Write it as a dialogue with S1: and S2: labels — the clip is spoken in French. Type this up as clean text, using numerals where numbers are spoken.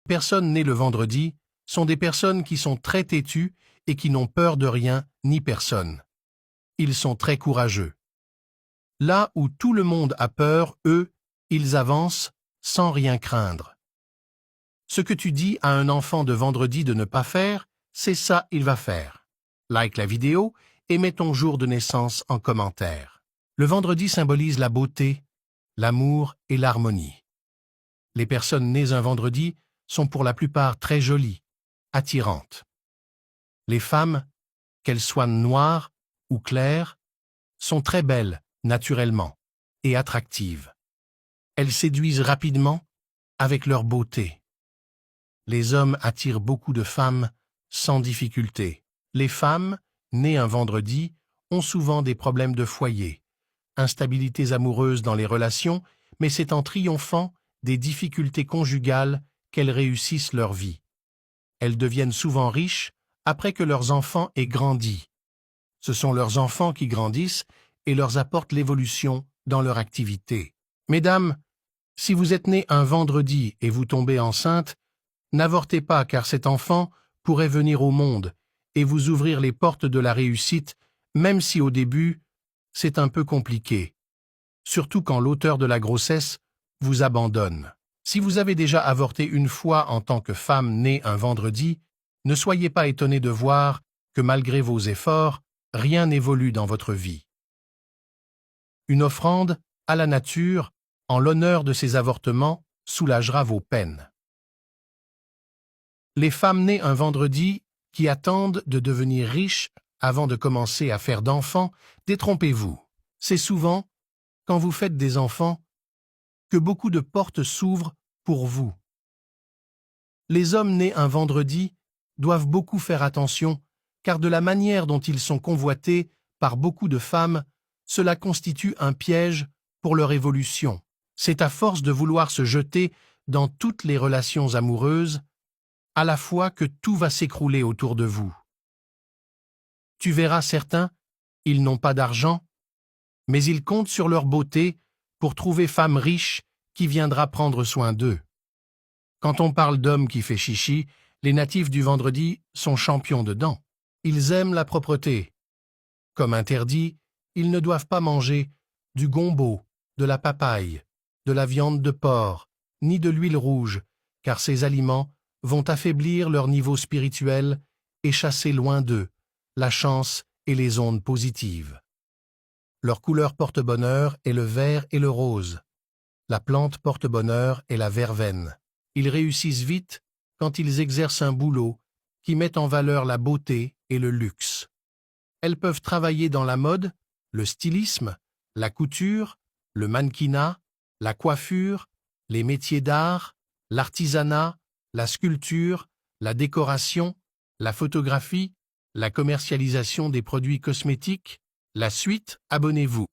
S1: Les personnes nées le vendredi sont des personnes qui sont très têtues et qui n'ont peur de rien ni personne. Ils sont très courageux. Là où tout le monde a peur, eux, ils avancent sans rien craindre. Ce que tu dis à un enfant de vendredi de ne pas faire, c'est ça il va faire. Like la vidéo et mets ton jour de naissance en commentaire. Le vendredi symbolise la beauté, l'amour et l'harmonie. Les personnes nées un vendredi sont pour la plupart très jolies, attirantes. Les femmes, qu'elles soient noires ou claires, sont très belles naturellement et attractives. Elles séduisent rapidement avec leur beauté. Les hommes attirent beaucoup de femmes sans difficulté. Les femmes, nées un vendredi, ont souvent des problèmes de foyer, instabilités amoureuses dans les relations, mais c'est en triomphant des difficultés conjugales qu'elles réussissent leur vie. Elles deviennent souvent riches après que leurs enfants aient grandi. Ce sont leurs enfants qui grandissent et leur apportent l'évolution dans leur activité. Mesdames, si vous êtes nés un vendredi et vous tombez enceinte, n'avortez pas car cet enfant pourrait venir au monde et vous ouvrir les portes de la réussite, même si au début, c'est un peu compliqué. Surtout quand l'auteur de la grossesse vous abandonne. Si vous avez déjà avorté une fois en tant que femme née un vendredi, ne soyez pas étonnés de voir que malgré vos efforts, rien n'évolue dans votre vie. Une offrande à la nature, en l'honneur de ces avortements, soulagera vos peines. Les femmes nées un vendredi qui attendent de devenir riches avant de commencer à faire d'enfants, détrompez-vous. C'est souvent, quand vous faites des enfants, que beaucoup de portes s'ouvrent pour vous. Les hommes nés un vendredi doivent beaucoup faire attention, car de la manière dont ils sont convoités par beaucoup de femmes, cela constitue un piège pour leur évolution. C'est à force de vouloir se jeter dans toutes les relations amoureuses, à la fois que tout va s'écrouler autour de vous. Tu verras certains, ils n'ont pas d'argent, mais ils comptent sur leur beauté pour trouver femme riche qui viendra prendre soin d'eux. Quand on parle d'hommes qui fait chichi, les natifs du vendredi sont champions dedans. Ils aiment la propreté. Comme interdit, ils ne doivent pas manger du gombo, de la papaye, de la viande de porc, ni de l'huile rouge, car ces aliments vont affaiblir leur niveau spirituel et chasser loin d'eux la chance et les ondes positives. Leur couleur porte-bonheur est le vert et le rose. La plante porte-bonheur est la verveine. Ils réussissent vite quand ils exercent un boulot qui met en valeur la beauté et le luxe. Elles peuvent travailler dans la mode, le stylisme, la couture, le mannequinat, la coiffure, les métiers d'art, l'artisanat, la sculpture, la décoration, la photographie, la commercialisation des produits cosmétiques. La suite, abonnez-vous.